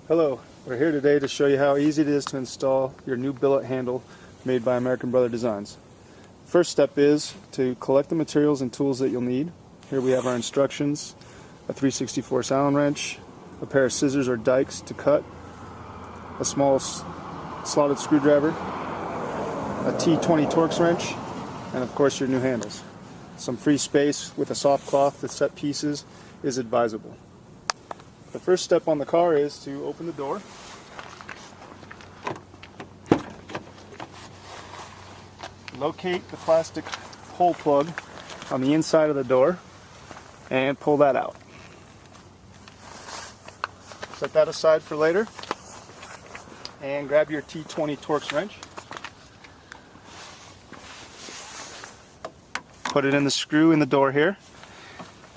Hello, we're here today to show you how easy it is to install your new billet handle made by American Brother Designs. First step is to collect the materials and tools that you'll need. Here we have our instructions, a 3/64 Allen wrench, a pair of scissors or dikes to cut, a small slotted screwdriver, a T20 Torx wrench, and of course your new handles. Some free space with a soft cloth to set pieces is advisable. The first step on the car is to open the door. Locate the plastic hole plug on the inside of the door and pull that out. Set that aside for later and grab your T20 Torx wrench. Put it in the screw in the door here.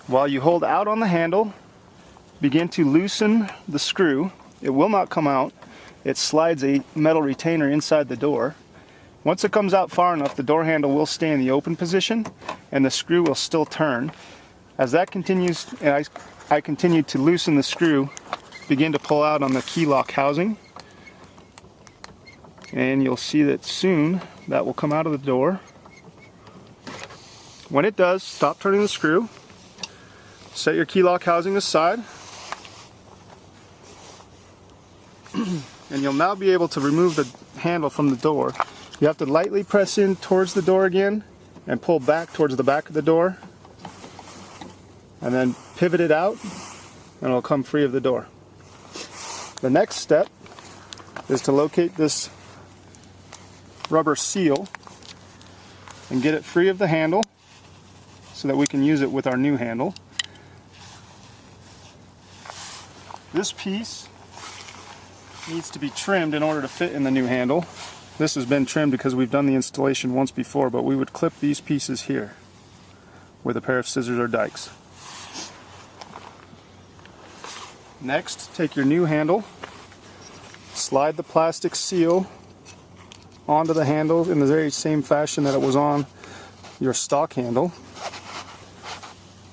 While you hold out on the handle, begin to loosen the screw. It will not come out. It slides a metal retainer inside the door. Once it comes out far enough, the door handle will stay in the open position and the screw will still turn. As that continues, and I continue to loosen the screw, begin to pull out on the key lock housing. And you'll see that soon that will come out of the door. When it does, stop turning the screw. Set your key lock housing aside. And you'll now be able to remove the handle from the door. You have to lightly press in towards the door again and pull back towards the back of the door, and then pivot it out and it'll come free of the door. The next step is to locate this rubber seal and get it free of the handle so that we can use it with our new handle. This piece needs to be trimmed in order to fit in the new handle. This has been trimmed because we've done the installation once before, but we would clip these pieces here with a pair of scissors or dikes. Next, take your new handle, slide the plastic seal onto the handle in the very same fashion that it was on your stock handle.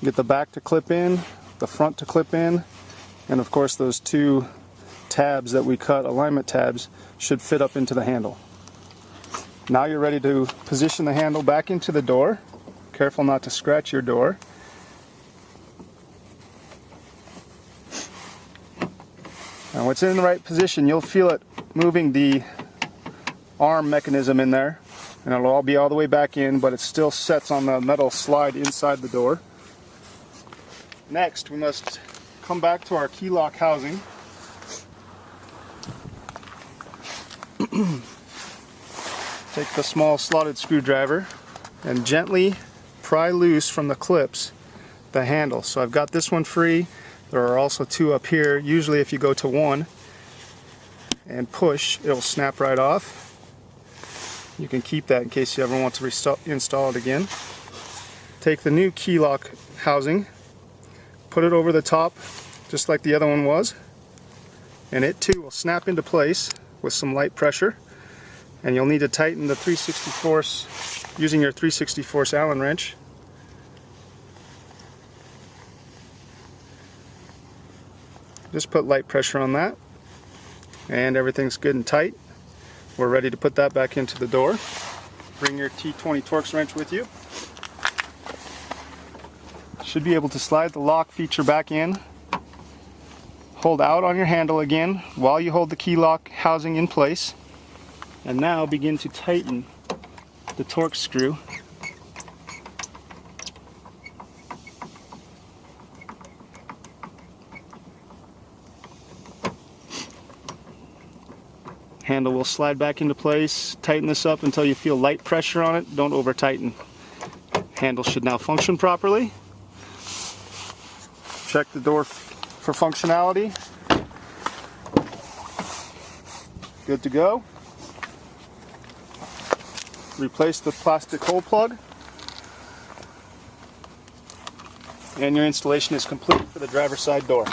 Get the back to clip in, the front to clip in, and of course those two tabs that we cut, alignment tabs, should fit up into the handle. Now you're ready to position the handle back into the door. Careful not to scratch your door. And once in the right position, you'll feel it moving the arm mechanism in there, and it'll all be all the way back in, but it still sets on the metal slide inside the door. Next, we must come back to our key lock housing. Take the small slotted screwdriver and gently pry loose from the clips the handle. So I've got this one free. There are also two up here. Usually if you go to one and push, it'll snap right off. You can keep that in case you ever want to install it again. Take the new key lock housing, put it over the top just like the other one was, and it too will snap into place with some light pressure. And you'll need to tighten the 3/64 using your 3/64 Allen wrench. Just put light pressure on that and everything's good and tight. We're ready to put that back into the door. Bring your T20 Torx wrench with you. Should be able to slide the lock feature back in. Hold out on your handle again while you hold the key lock housing in place. And now begin to tighten the Torx screw. Handle will slide back into place. Tighten this up until you feel light pressure on it. Don't over tighten. Handle should now function properly. Check the door for functionality. Good to go. Replace the plastic hole plug, and your installation is complete for the driver's side door.